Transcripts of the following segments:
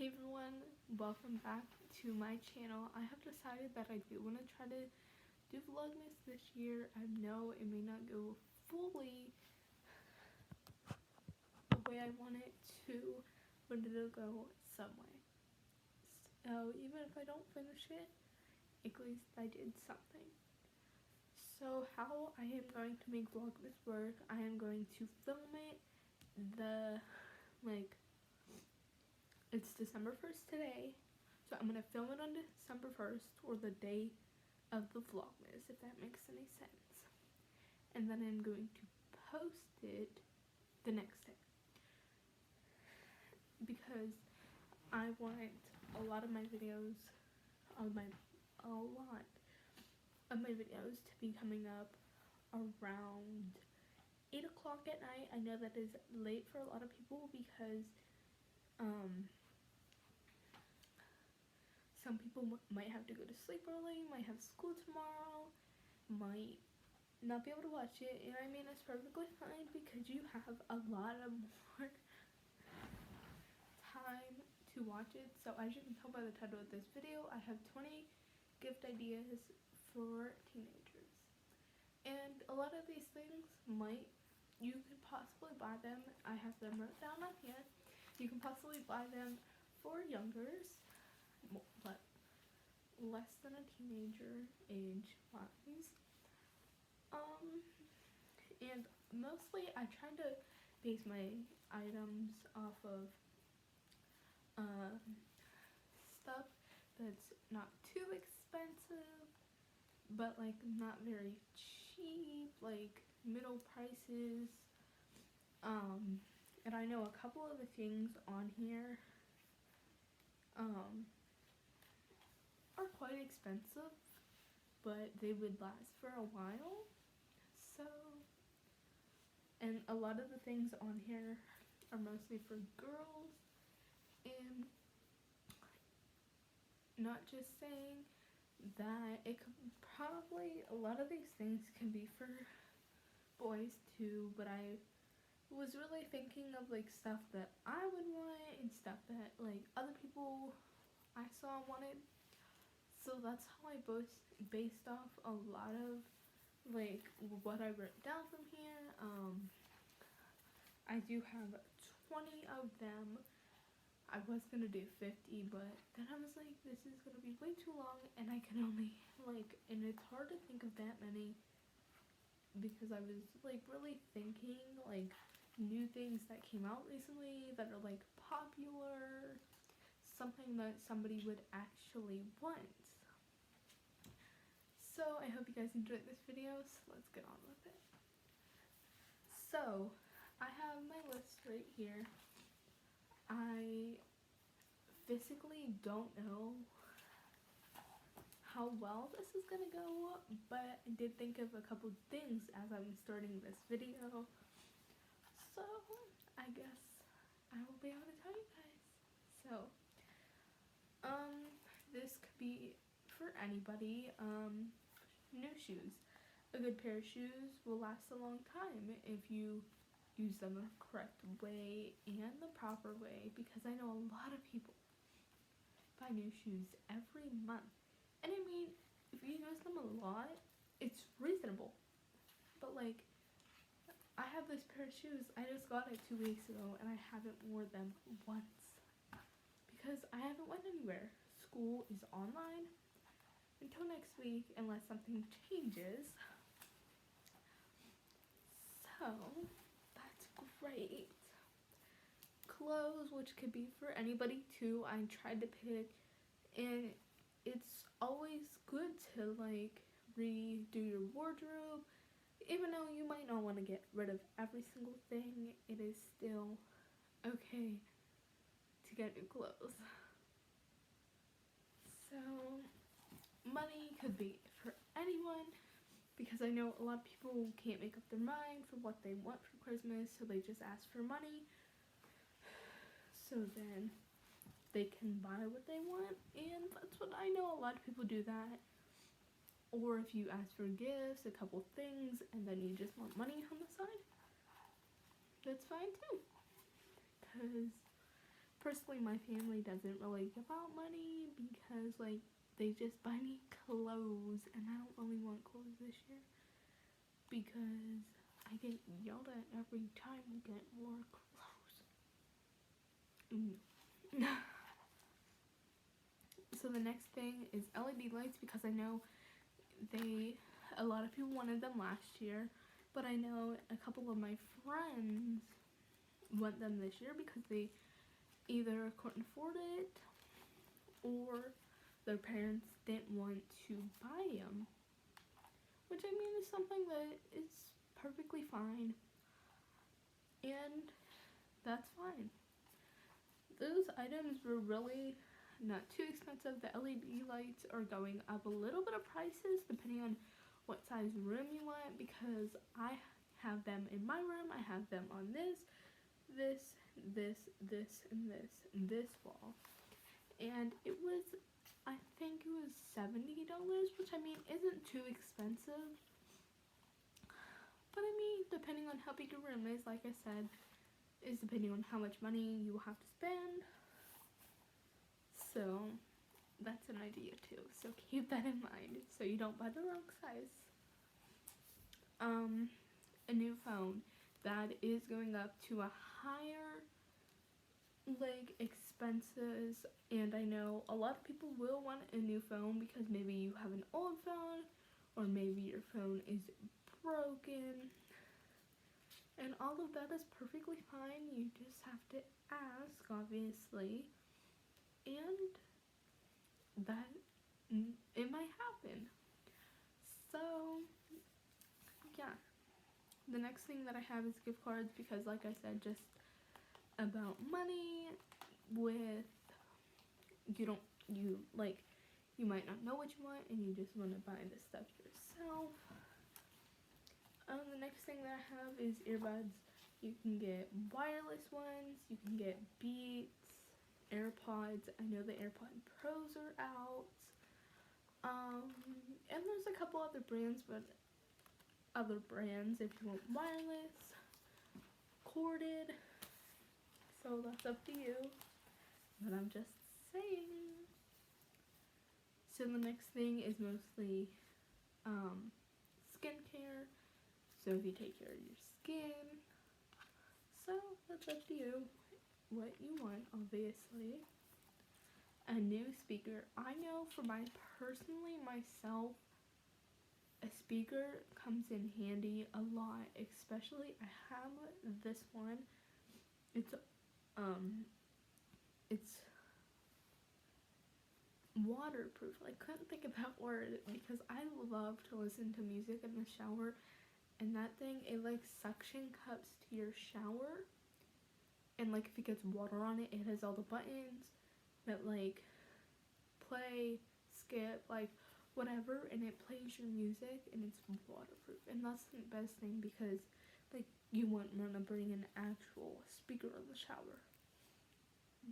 Hey everyone, welcome back to my channel. I have decided that I do want to try to do Vlogmas this year. I know it may not go fully the way I want it to, but it'll go some way. So even if I don't finish it, at least I did something. So how I am going to make Vlogmas work, I am going to film it it's December 1st today, so I'm going to film it on December 1st, or the day of the Vlogmas, if that makes any sense. And then I'm going to post it the next day, because I want a lot of my videos to be coming up around 8 o'clock at night. I know that is late for a lot of people because some people might have to go to sleep early, might have school tomorrow, might not be able to watch it, and I mean, it's perfectly fine because you have a lot of more time to watch it. So as you can tell by the title of this video, I have 20 gift ideas for teenagers. And a lot of these things you could possibly buy them. I have them written down on here. You can possibly buy them for youngers, but less than a teenager age wise. And mostly I try to base my items off of stuff that's not too expensive, but like not very cheap, like middle prices. And I know a couple of the things on here are quite expensive, but they would last for a while. So, and a lot of the things on here are mostly for girls, and not just saying that it could probably, a lot of these things can be for boys too, but I was really thinking of like stuff that I would want and stuff that like other people I saw wanted. So that's how I based off a lot of like what I wrote down from here. I do have 20 of them. I was gonna do 50, but then I was like, this is gonna be way too long, and I can only and it's hard to think of that many because I was like really thinking like new things that came out recently that are like popular, something that somebody would actually want. So I hope you guys enjoyed this video, so let's get on with it. So I have my list right here. I physically don't know how well this is gonna go, but I did think of a couple things as I'm starting this video, so I guess I will be able to tell you guys. So this could be for anybody. New shoes. A good pair of shoes will last a long time if you use them the correct way and the proper way, because I know a lot of people buy new shoes every month, and I mean, if you use them a lot, it's reasonable, but like I have this pair of shoes, I just got it 2 weeks ago and I haven't worn them once because I haven't went anywhere. School is online until next week unless something changes. So that's great. Clothes, which could be for anybody too, I tried to pick, and it's always good to like redo your wardrobe. Even though you might not want to get rid of every single thing, it is still okay to get new clothes. So money could be for anyone, because I know a lot of people can't make up their mind for what they want for Christmas, so they just ask for money so then they can buy what they want, and that's what I know, a lot of people do that. Or if you ask for gifts, a couple things, and then you just want money on the side, that's fine too, because personally, my family doesn't really give out money because, like, they just buy me clothes, and I don't really want clothes this year because I get yelled at every time we get more clothes. So the next thing is LED lights, because I know a lot of people wanted them last year, but I know a couple of my friends want them this year because they either couldn't afford it or their parents didn't want to buy them, which I mean is something that is perfectly fine, and that's fine. Those items were really not too expensive. The LED lights are going up a little bit of prices depending on what size room you want, because I have them in my room. I have them on this, and this wall. And it was, I think it was $70, which I mean isn't too expensive. But I mean, depending on how big your room is, like I said, is depending on how much money you will have to spend. So that's an idea too. So keep that in mind so you don't buy the wrong size. A new phone that is going up to a higher expenses, and I know a lot of people will want a new phone because maybe you have an old phone, or maybe your phone is broken, and all of that is perfectly fine. You just have to ask, obviously, and that it might happen. So yeah, the next thing that I have is gift cards, because like I said, just about money, with you might not know what you want and you just want to buy the stuff yourself. The next thing that I have is earbuds. You can get wireless ones, you can get Beats, AirPods. I know the AirPod Pros are out. And there's a couple other brands, but other brands if you want wireless, corded. So that's up to you. But I'm just saying. So the next thing is mostly skincare. So if you take care of your skin. So that's up to you. What you want, obviously. A new speaker. I know for myself, a speaker comes in handy a lot. Especially, I have this one. It's waterproof. I couldn't think of that word because I love to listen to music in the shower, and that thing, it suction cups to your shower, and if it gets water on it, it has all the buttons that play, skip, whatever, and it plays your music, and it's waterproof. And that's the best thing, because you wouldn't want to bring an actual speaker in the shower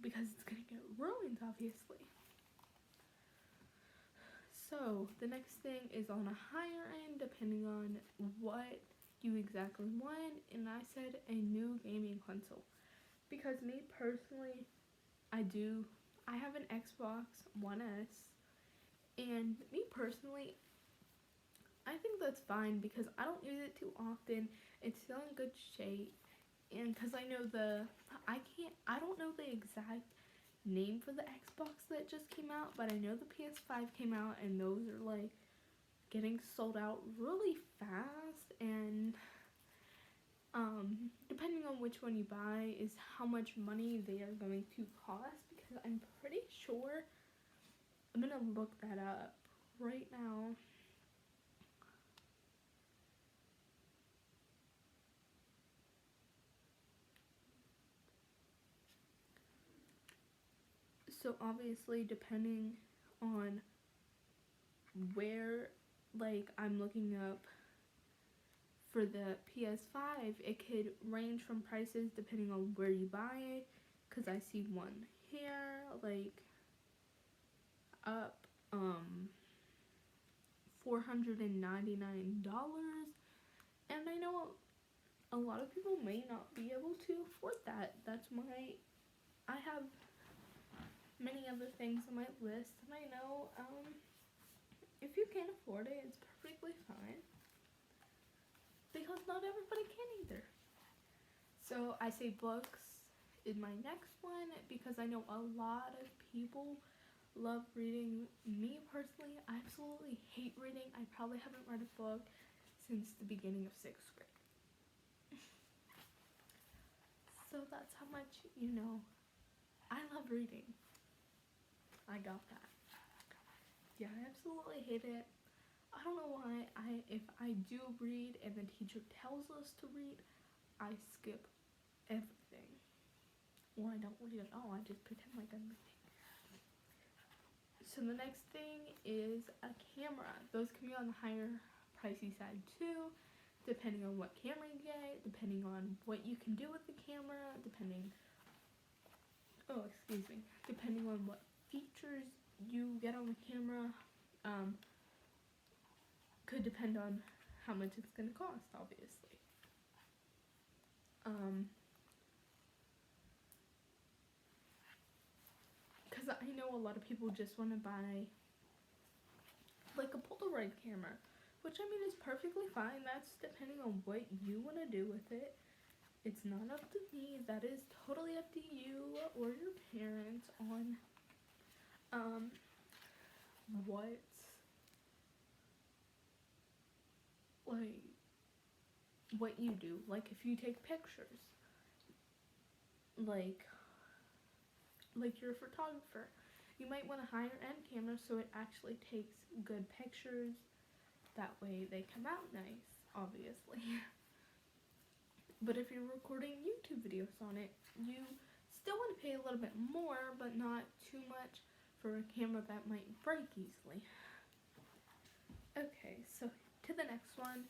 because it's gonna get ruined, obviously. So the next thing is on a higher end, depending on what you exactly want, and I said a new gaming console, because me personally, I have an Xbox One S, and me personally, I think that's fine because I don't use it too often. It's still in good shape, and because I don't know the exact name for the Xbox that just came out, but I know the PS5 came out, and those are getting sold out really fast, and depending on which one you buy is how much money they are going to cost, because I'm pretty sure, I'm gonna look that up right now. So obviously, depending on where I'm looking up for the PS5, it could range from prices depending on where you buy it, because I see one here up $499, and I know a lot of people may not be able to afford that. That's my I have many other things on my list, and I know if you can't afford it, it's perfectly fine, because not everybody can either. So I say books is my next one, because I know a lot of people love reading. Me personally, I absolutely hate reading. I probably haven't read a book since the beginning of 6th grade. So that's how much, I love reading. I got that. Yeah, I absolutely hate it. I don't know why. If I do read and the teacher tells us to read, I skip everything. Or I don't read at all. I just pretend like I'm reading. So the next thing is a camera. Those can be on the higher pricey side too, depending on what camera you get, depending on what you can do with the camera, depending on what features you get on the camera. Could depend on how much it's going to cost, obviously. Because I know a lot of people just want to buy like a Polaroid camera, which I mean is perfectly fine. That's depending on what you want to do with it. It's not up to me. That is totally up to you or your parents on what you do. Like if you take pictures, like you're a photographer, you might want a higher end camera so it actually takes good pictures. That way they come out nice, obviously. But if you're recording YouTube videos on it, you still want to pay a little bit more, but not too much for a camera that might break easily. Okay, so to the next one.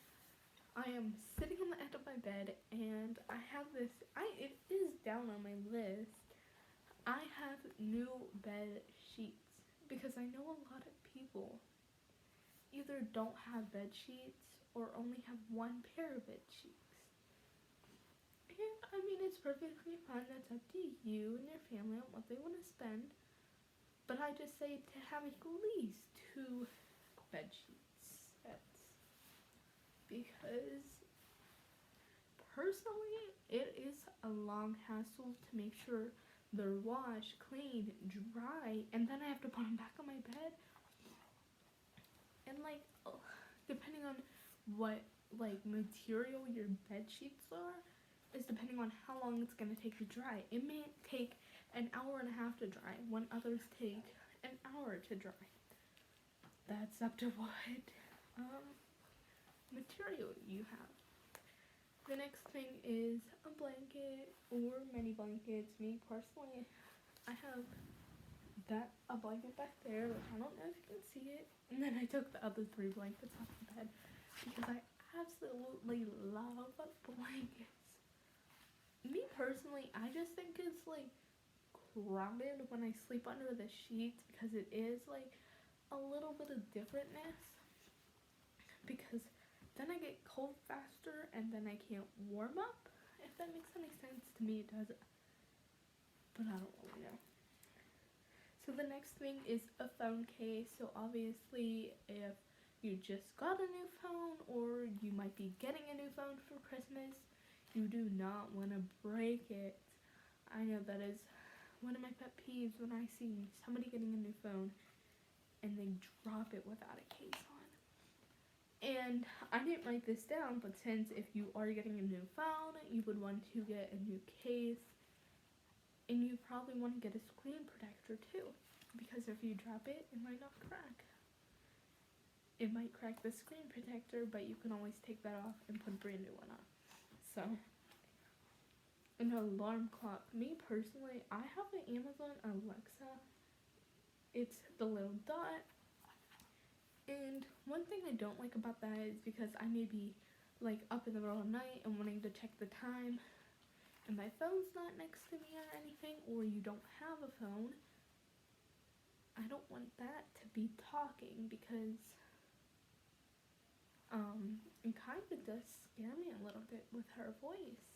I am sitting on the edge of my bed, and I have this, it is down on my list. I have new bed sheets, because I know a lot of people either don't have bed sheets or only have one pair of bed sheets. And I mean, it's perfectly fine. That's up to you and your family on what they want to spend. But I just say to have at least 2 bed sheets sets. Because personally, it is a long hassle to make sure they're washed, cleaned, dry, and then I have to put them back on my bed. And depending on what material your bed sheets are, is depending on how long it's gonna take to dry. It may take an hour and a half to dry, when others take an hour to dry. That's up to what material you have. The next thing is a blanket or many blankets. Me personally, I have a blanket back there, which I don't know if you can see it. And then I took the other 3 blankets off the bed because I absolutely love blankets. Me personally, I just think it's crowded when I sleep under the sheets, because it is a little bit of differentness, because then I get cold faster and then I can't warm up. If that makes any sense. To me it does, but I don't really know. So the next thing is a phone case. So obviously if you just got a new phone, or you might be getting a new phone for Christmas, you do not want to break it. I know that is one of my pet peeves, when I see somebody getting a new phone and they drop it without a case on. And I didn't write this down, but since if you are getting a new phone, you would want to get a new case, and you probably want to get a screen protector too, because if you drop it, it might not crack. It might crack the screen protector, but you can always take that off and put a brand new one on. So, an alarm clock. Me personally, I have an Amazon Alexa. It's the little dot. And one thing I don't like about that is because I may be up in the middle of the night and wanting to check the time, and my phone's not next to me or anything, or you don't have a phone. I don't want that to be talking, because it kind of does scare me a little bit with her voice.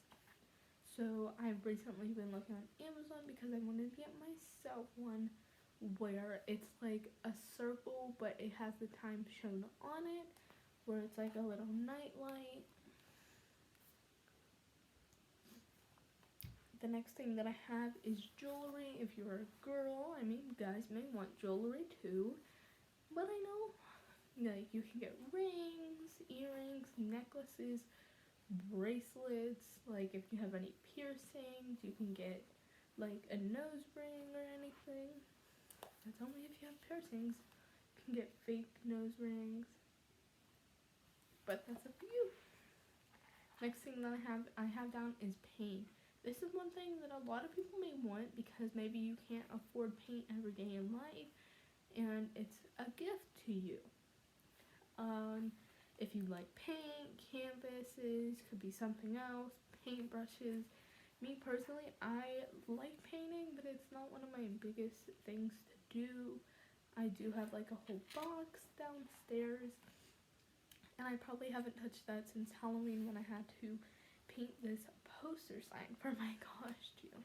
So I've recently been looking on Amazon because I wanted to get myself one where it's like a circle but it has the time shown on it, where it's like a little night light. The next thing that I have is jewelry. If you're a girl, I mean, guys may want jewelry too, but I know like you can get rings, earrings, necklaces, bracelets. Like if you have any piercings, you can get like a nose ring or anything. That's only if you have piercings. You can get fake nose rings, but that's up to you. Next thing that I have down is paint. This is one thing that a lot of people may want because maybe you can't afford paint every day in life, and it's a gift to you. If you like paint, canvases, could be something else, paintbrushes. Me personally, I like painting, but it's not one of my biggest things to do. I do have like a whole box downstairs, and I probably haven't touched that since Halloween when I had to paint this poster sign for my costume.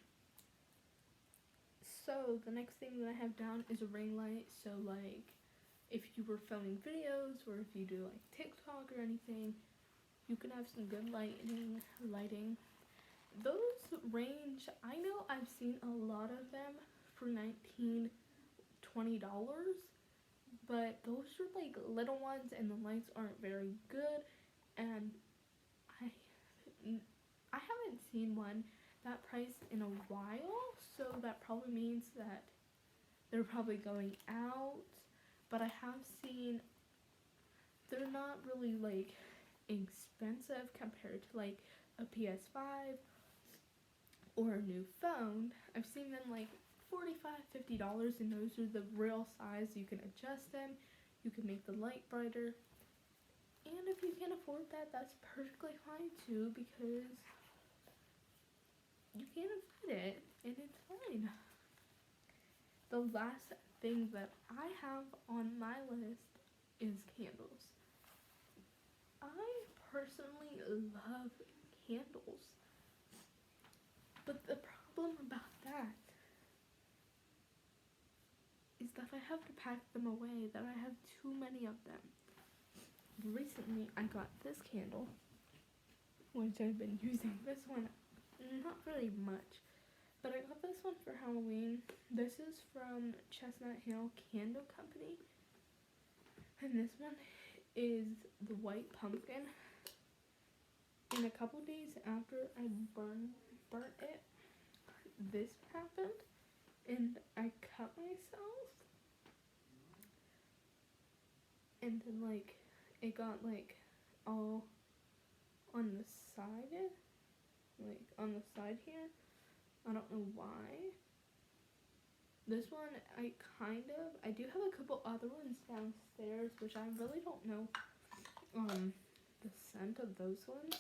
So the next thing that I have down is a ring light. So like if you were filming videos or if you do like TikTok or anything, you can have some good lighting. Those range, I know I've seen a lot of them for $19, $20, but those are like little ones and the lights aren't very good, and I haven't seen one that price in a while, so that probably means that they're probably going out. But I have seen they're not really like expensive compared to like a PS5 or a new phone. I've seen them like $45, $50, and those are the real size. You can adjust them, you can make the light brighter, and if you can't afford that, that's perfectly fine too, because you can't afford it and it's fine. The last thing that I have on my list is candles. I personally love candles, but the problem about that is that I have to pack them away, that I have too many of them. Recently I got this candle, which I've been using this one not very much, but I got this one for Halloween. This is from Chestnut Hill Candle Company, and this one is the white pumpkin. And a couple days after I burnt it, this happened, and I cut myself, and then like it got like all on the side, like on the side here. I don't know why. This one I do have a couple other ones downstairs, which I really don't know the scent of those ones.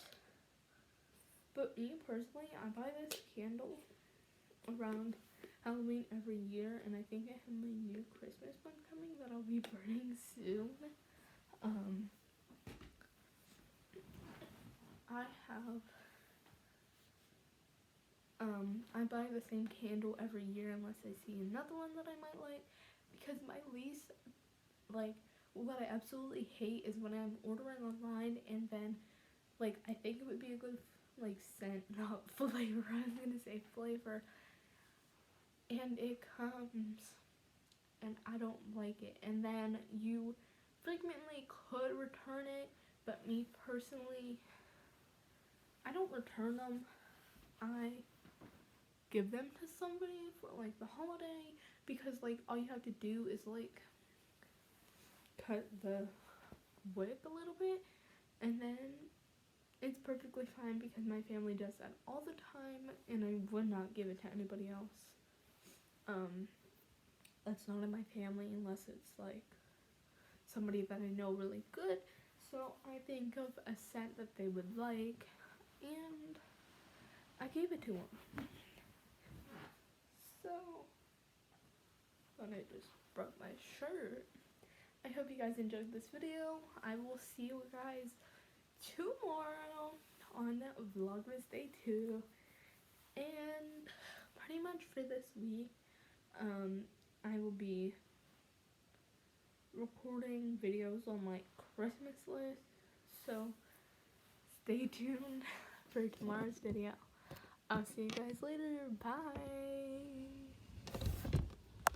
But me personally, I buy this candle around Halloween every year, and I think I have my new Christmas one coming that I'll be burning soon. I buy the same candle every year unless I see another one that I might like, because my least, like, what I absolutely hate is when I'm ordering online and then, like, I think it would be a good, like, scent, not flavor, I was gonna say flavor, and it comes, and I don't like it, and then you frequently could return it, but me personally, I don't return them. I give them to somebody for like the holiday, because like all you have to do is like cut the wick a little bit, and then it's perfectly fine, because my family does that all the time, and I would not give it to anybody else. That's not in my family unless it's like somebody that I know really good. So I think of a scent that they would like, and I gave it to them. So, and I just broke my shirt. I hope you guys enjoyed this video. I will see you guys tomorrow on Vlogmas Day 2. And pretty much for this week, I will be recording videos on my Christmas list, so stay tuned for tomorrow's video. I'll see you guys later. Bye.